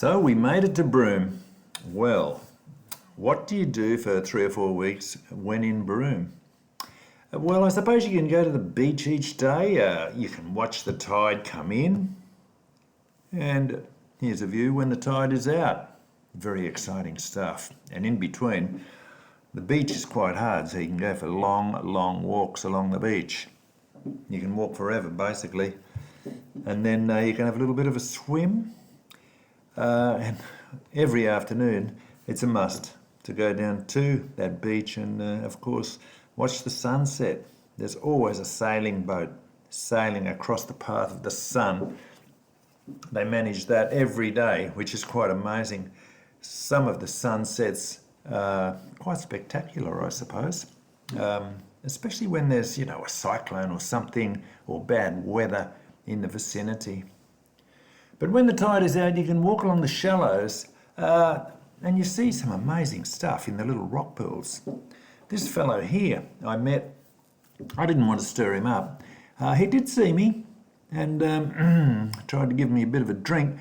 So we made it to Broome. Well, what do you do for 3 or 4 weeks when in Broome? Well, I suppose you can go to the beach each day. You can watch the tide come in. And here's a view when the tide is out. Very exciting stuff. And in between, the beach is quite hard, so you can go for long walks along the beach. You can walk forever, basically. And then you can have a little bit of a swim. And every afternoon, it's a must to go down to that beach and, of course, watch the sunset. There's always a sailing boat sailing across the path of the sun. They manage that every day, which is quite amazing. Some of the sunsets are quite spectacular, I suppose, especially when there's, a cyclone or something or bad weather in the vicinity. But when the tide is out, you can walk along the shallows and you see some amazing stuff in the little rock pools. This fellow here I met, I didn't want to stir him up. He did see me and tried to give me a bit of a drink,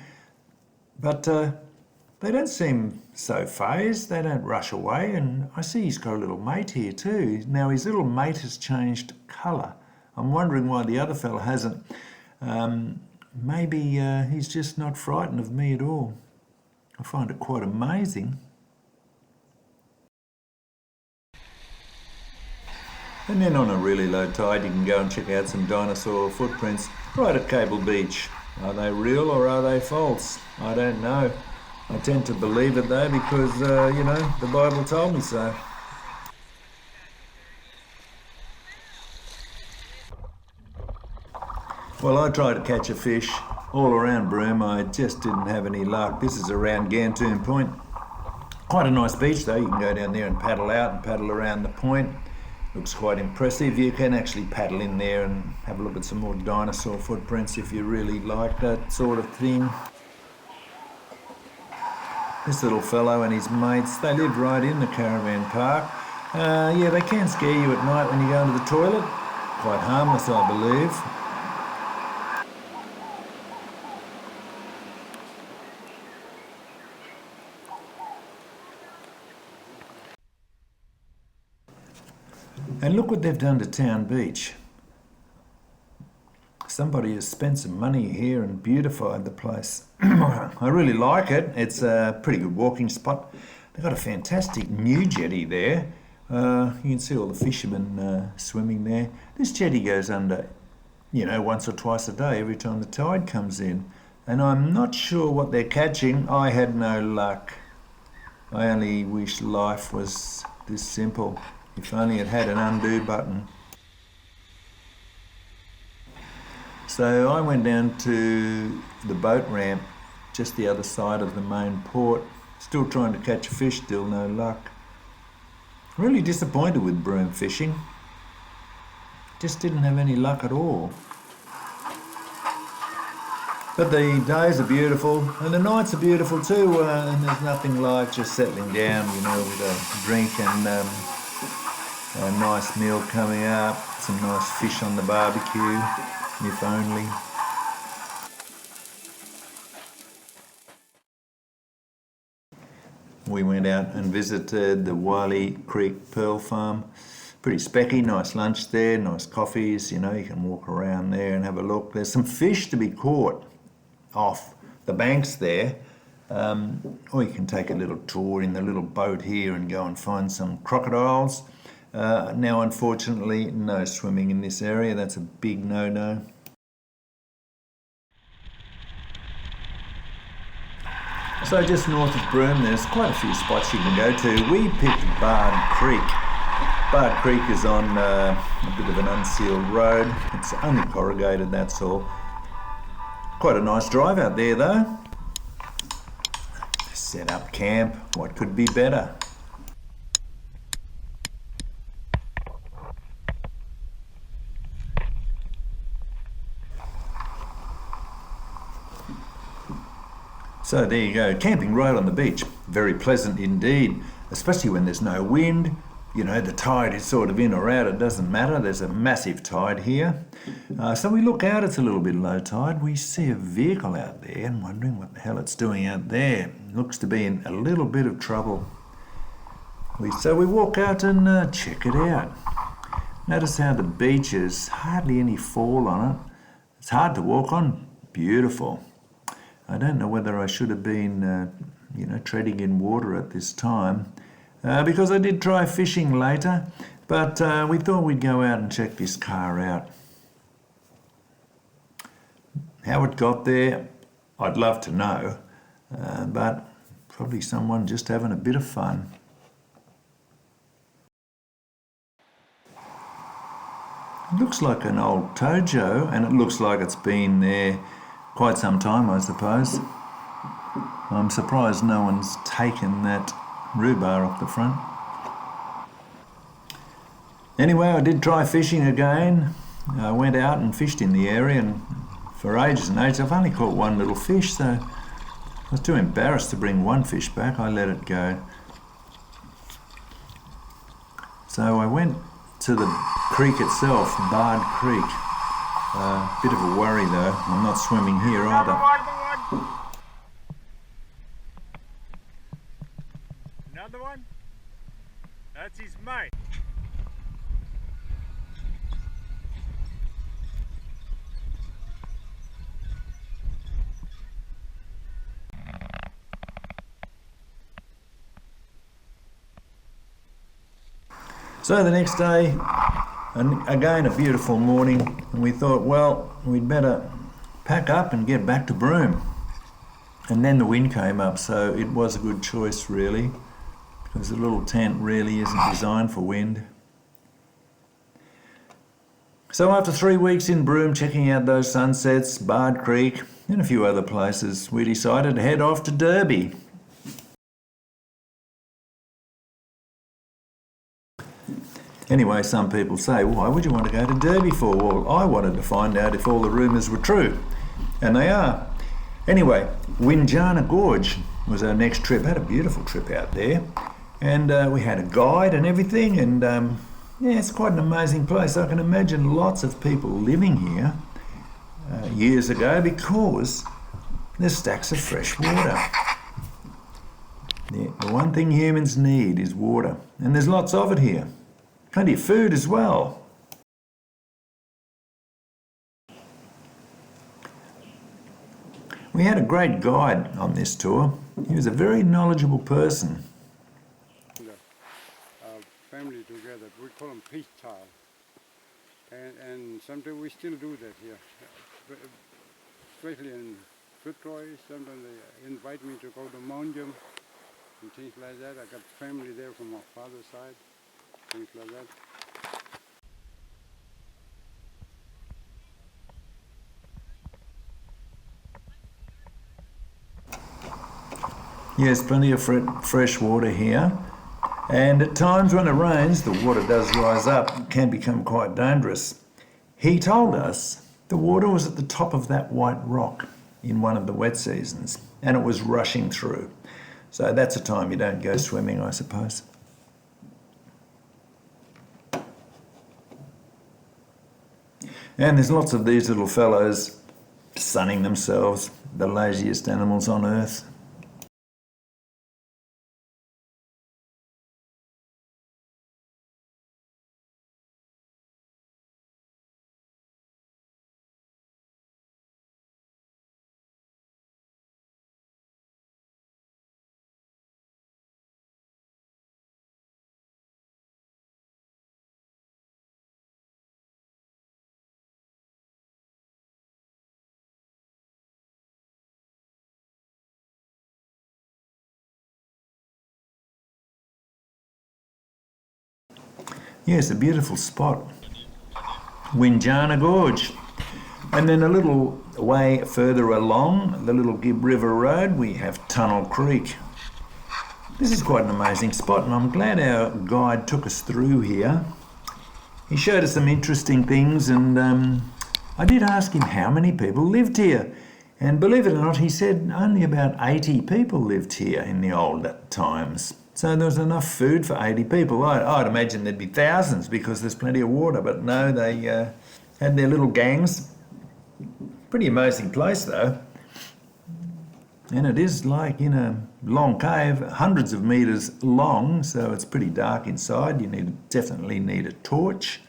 but they don't seem so phased, they don't rush away, and I see he's got a little mate here too. Now his little mate has changed colour. I'm wondering why the other fellow hasn't. Maybe he's just not frightened of me at all. I find it quite amazing. And then on a really low tide you can go and check out some dinosaur footprints right at Cable Beach. Are they real or are they false? I don't know. I tend to believe it though because, the Bible told me so. Well, I tried to catch a fish all around Broome. I just didn't have any luck. This is around Gantoon Point. Quite a nice beach though. You can go down there and paddle out and paddle around the point. Looks quite impressive. You can actually paddle in there and have a look at some more dinosaur footprints if you really like that sort of thing. This little fellow and his mates, they live right in the Caravan park. They can scare you at night when you go into the toilet. Quite harmless, I believe. And look what they've done to Town Beach. Somebody has spent some money here and beautified the place. I really like it. It's a pretty good walking spot. They've got a fantastic new jetty there. You can see all the fishermen swimming there. This jetty goes under, once or twice a day every time the tide comes in. And I'm not sure what they're catching. I had no luck. I only wish life was this simple. If only it had an undo button. So I went down to the boat ramp just the other side of the main port. Still trying to catch a fish, still no luck. Really disappointed with Broome fishing. Just didn't have any luck at all. But the days are beautiful and the nights are beautiful too, and there's nothing like just settling down, with a drink and a nice meal coming up, some nice fish on the barbecue, if only. We went out and visited the Wiley Creek Pearl Farm. Pretty specky, nice lunch there, nice coffees, you can walk around there and have a look. There's some fish to be caught off the banks there, or you can take a little tour in the little boat here and go and find some crocodiles. Now, unfortunately, no swimming in this area. That's a big no-no. So just north of Broome, there's quite a few spots you can go to. We picked Bard Creek. Bard Creek is on a bit of an unsealed road. It's only corrugated, that's all. Quite a nice drive out there, though. Set up camp. What could be better? So there you go, camping right on the beach. Very pleasant indeed, especially when there's no wind you know, the tide is sort of in or out, it doesn't matter. There's a massive tide here. So we look out, it's a little bit low tide. We see a vehicle out there and wondering what the hell it's doing out there. Looks to be in a little bit of trouble. So we walk out and check it out. Notice how the beach is hardly any fall on it. It's hard to walk on. Beautiful. I don't know whether I should have been, treading in water at this time, because I did try fishing later, but we thought we'd go out and check this car out. How it got there, I'd love to know, but probably someone just having a bit of fun. It looks like an old Tojo, and it looks like it's been there quite some time, I suppose. I'm surprised no one's taken that rhubarb off the front. Anyway, I did try fishing again. I went out and fished in the area, and for ages and ages I've only caught one little fish, so I was too embarrassed to bring one fish back. I let it go. So I went to the creek itself, Bard Creek. Bit of a worry though, I'm not swimming here either. Another one? That's his mate. So the next day, and again a beautiful morning, and we thought, well, we'd better pack up and get back to Broome. And then the wind came up, so it was a good choice really, because the little tent really isn't designed for wind. So after 3 weeks in Broome, checking out those sunsets, Bard Creek and a few other places, we decided to head off to Derby. Anyway, some people say, why would you want to go to Derby for? Well, I wanted to find out if all the rumours were true, and they are. Anyway, Windjana Gorge was our next trip. Had a beautiful trip out there, and we had a guide and everything, and it's quite an amazing place. I can imagine lots of people living here years ago, because there's stacks of fresh water. The one thing humans need is water, and there's lots of it here. Plenty of food as well. We had a great guide on this tour. He was a very knowledgeable person. Our family together, we call them peace child. And sometimes we still do that here. Especially in Fitzroy, sometimes they invite me to go to Mimby and things like that. I got family there from my father's side. Things like that. Yes, plenty of fresh water here, and at times when it rains the water does rise up. It can become quite dangerous. He told us the water was at the top of that white rock in one of the wet seasons, and it was rushing through. So that's a time you don't go swimming, I suppose. And there's lots of these little fellows sunning themselves, the laziest animals on earth. Yes, a beautiful spot. Windjana Gorge. And then a little way further along the little Gibb River Road, we have Tunnel Creek. This is quite an amazing spot, and I'm glad our guide took us through here. He showed us some interesting things, and I did ask him how many people lived here. And believe it or not, he said only about 80 people lived here in the old times. So there was enough food for 80 people. I'd imagine there'd be thousands because there's plenty of water, but no, they had their little gangs. Pretty amazing place though. And it is like in a long cave, hundreds of metres long, so it's pretty dark inside. You definitely need a torch.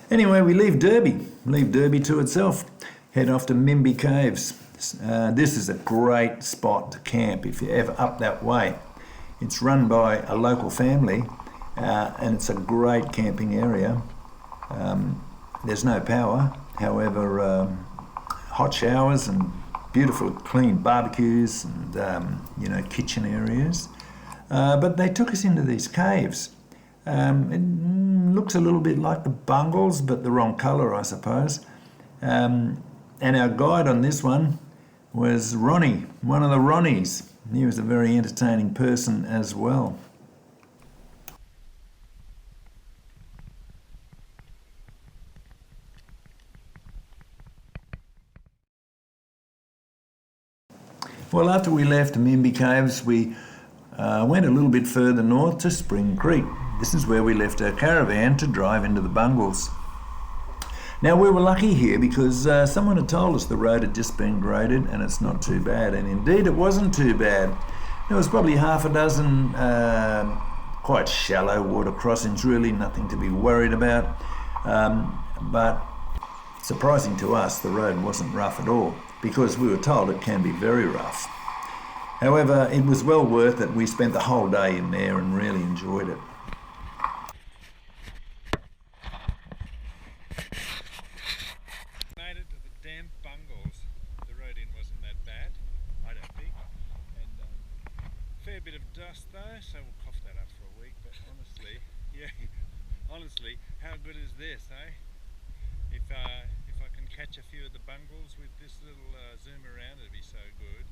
Anyway, we leave Derby to itself, head off to Mimby Caves. This is a great spot to camp if you're ever up that way. It's run by a local family and it's a great camping area. There's no power, however, hot showers and beautiful clean barbecues and kitchen areas. But they took us into these caves. It looks a little bit like the Bungles, but the wrong colour, I suppose. And our guide on this one was Ronnie, one of the Ronnies. He was a very entertaining person as well. Well, after we left Mimby Caves, we went a little bit further north to Spring Creek. This is where we left our caravan to drive into the Bungles. Now, we were lucky here because someone had told us the road had just been graded and it's not too bad. And indeed, it wasn't too bad. There was probably half a dozen quite shallow water crossings, really nothing to be worried about. But surprising to us, the road wasn't rough at all because we were told it can be very rough. However, it was well worth it. We spent the whole day in there and really enjoyed it. Made it to the damn Bungles. The road in wasn't that bad, I don't think. And fair bit of dust though, so we'll cough that up for a week. But honestly, yeah, honestly, how good is this, eh? If I can catch a few of the Bungles with this little zoom around, it'd be so good.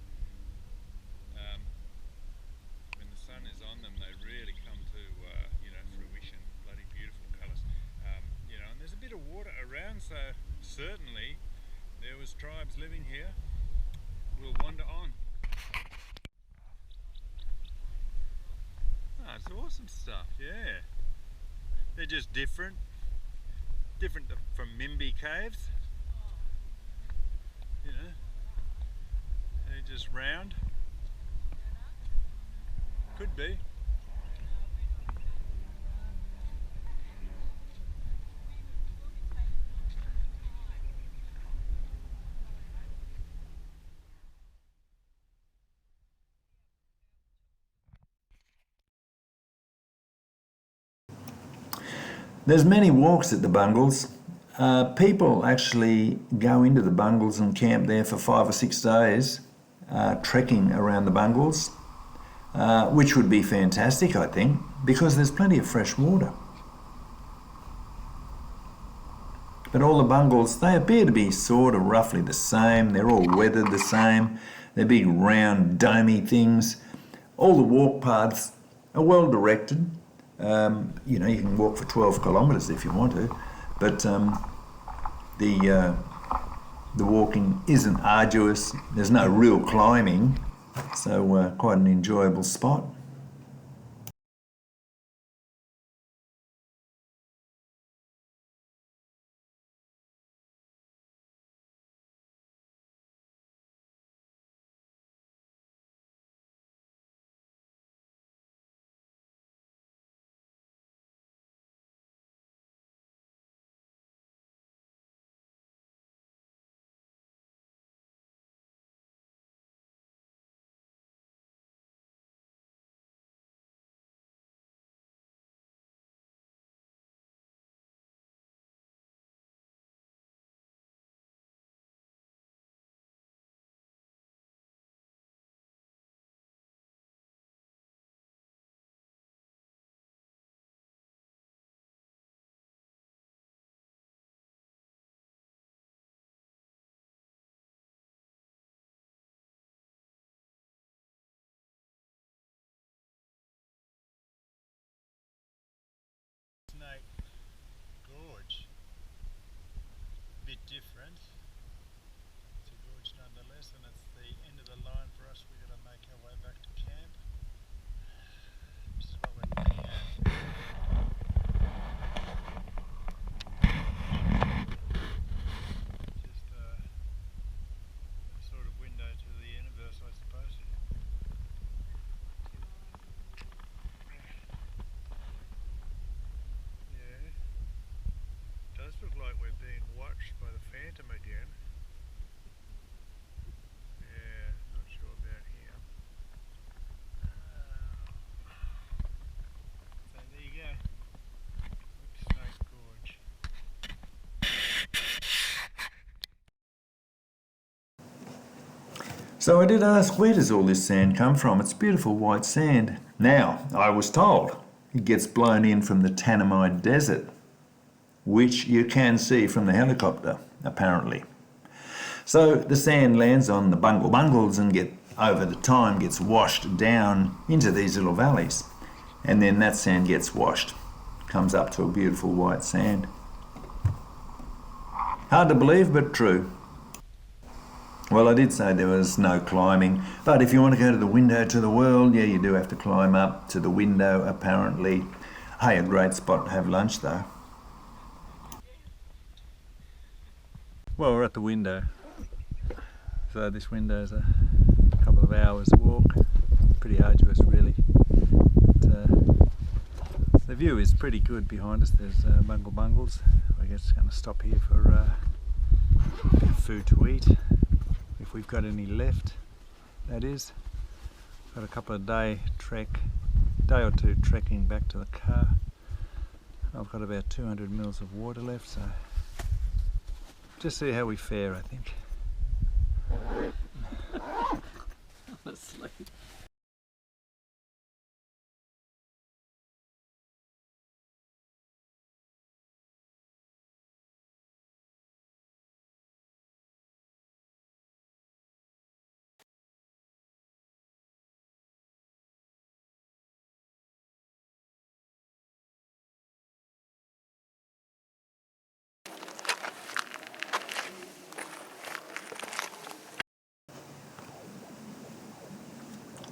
When the sun is on them, they really come to fruition. Bloody beautiful colours. And there's a bit of water around, so certainly there was tribes living here. We'll wander on. Oh, it's awesome stuff. Yeah, they're just different from Mimby Caves. They're just round. Could be. There's many walks at the Bungles. People actually go into the Bungles and camp there for 5 or 6 days, trekking around the Bungles, which would be fantastic, I think, because there's plenty of fresh water. But all the Bungles, they appear to be sort of roughly the same. They're all weathered the same. They're big, round, domey things. All the walk paths are well directed. You can walk for 12 kilometres if you want to, but the walking isn't arduous. There's no real climbing, so quite an enjoyable spot. So I did ask, where does all this sand come from? It's beautiful white sand. Now, I was told it gets blown in from the Tanami Desert, which you can see from the helicopter, apparently. So the sand lands on the Bungles and over the time gets washed down into these little valleys. And then that sand gets washed, comes up to a beautiful white sand. Hard to believe, but true. Well, I did say there was no climbing, but if you want to go to the window to the world, yeah, you do have to climb up to the window, apparently. Hey, a great spot to have lunch, though. Well, we're at the window. So this window's a couple of hours walk. Pretty arduous, really. But, the view is pretty good behind us. There's Bungles. I guess going to stop here for a bit of food to eat, if we've got any left, that is. Got a couple of day or two trekking back to the car. I've got about 200 mils of water left, so just see how we fare, I think. Honestly.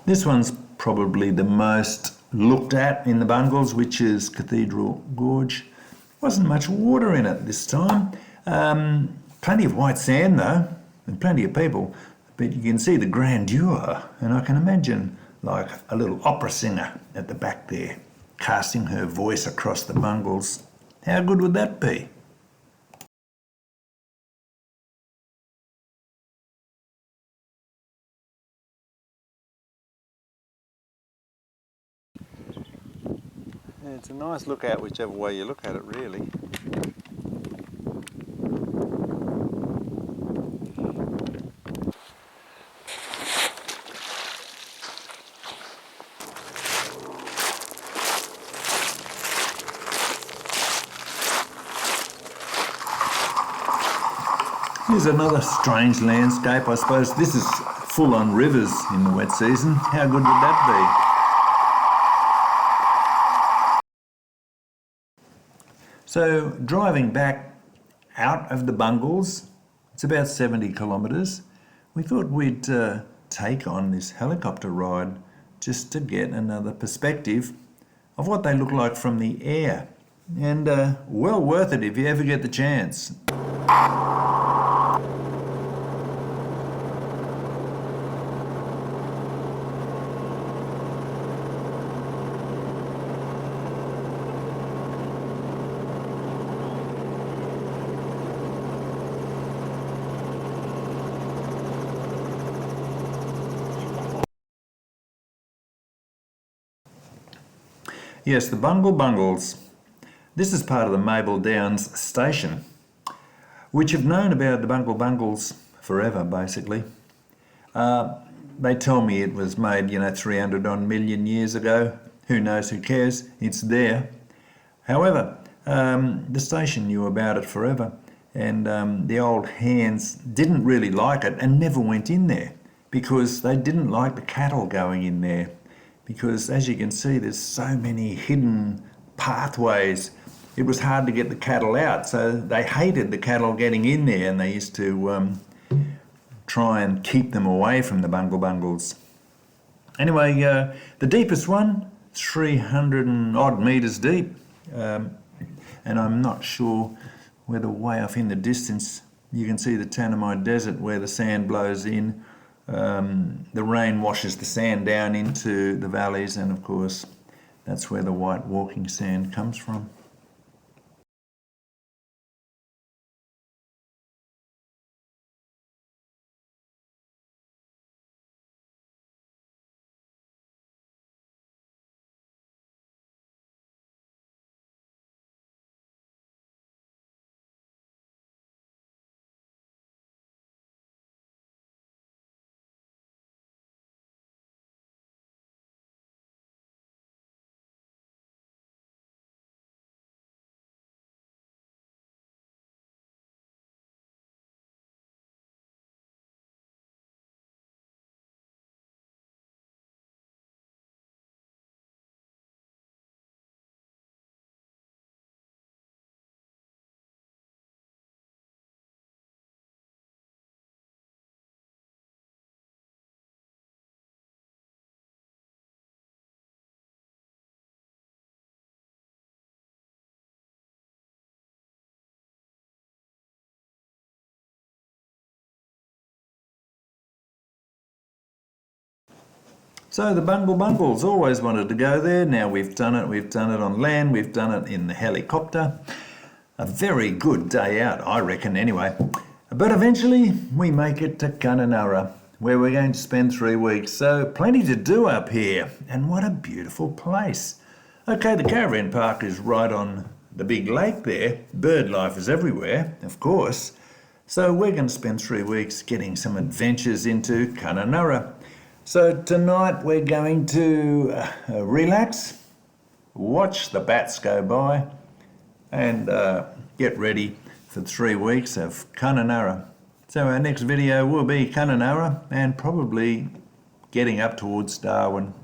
This one's probably the most looked at in the Bungles, which is Cathedral Gorge. Wasn't much water in it this time. Plenty of white sand though, and plenty of people. But you can see the grandeur, and I can imagine like a little opera singer at the back there, casting her voice across the Bungles. How good would that be? Yeah, it's a nice look out whichever way you look at it, really. Here's another strange landscape, I suppose. This is full on rivers in the wet season. How good would that be? So driving back out of the Bungles, it's about 70 kilometres. We thought we'd take on this helicopter ride just to get another perspective of what they look like from the air. And well worth it if you ever get the chance. Yes, the Bungles. This is part of the Mabel Downs station, which have known about the Bungles forever, basically. They tell me it was made, 300 odd million years ago. Who knows, who cares? It's there. However, the station knew about it forever, and the old hands didn't really like it and never went in there because they didn't like the cattle going in there. Because as you can see, there's so many hidden pathways. It was hard to get the cattle out, so they hated the cattle getting in there, and they used to try and keep them away from the Bungles. Anyway, the deepest one, 300 and odd metres deep, and I'm not sure whether way off in the distance you can see the Tanami Desert where the sand blows in. The rain washes the sand down into the valleys, and of course that's where the white walking sand comes from. So the Bungles always wanted to go there. Now we've done it. We've done it on land. We've done it in the helicopter. A very good day out, I reckon, anyway. But eventually we make it to Kununurra, where we're going to spend 3 weeks. So plenty to do up here. And what a beautiful place. Okay, the caravan park is right on the big lake there. Bird life is everywhere, of course. So we're going to spend 3 weeks getting some adventures into Kununurra. So tonight we're going to relax, watch the bats go by, and get ready for 3 weeks of Kununurra. So our next video will be Kununurra and probably getting up towards Darwin.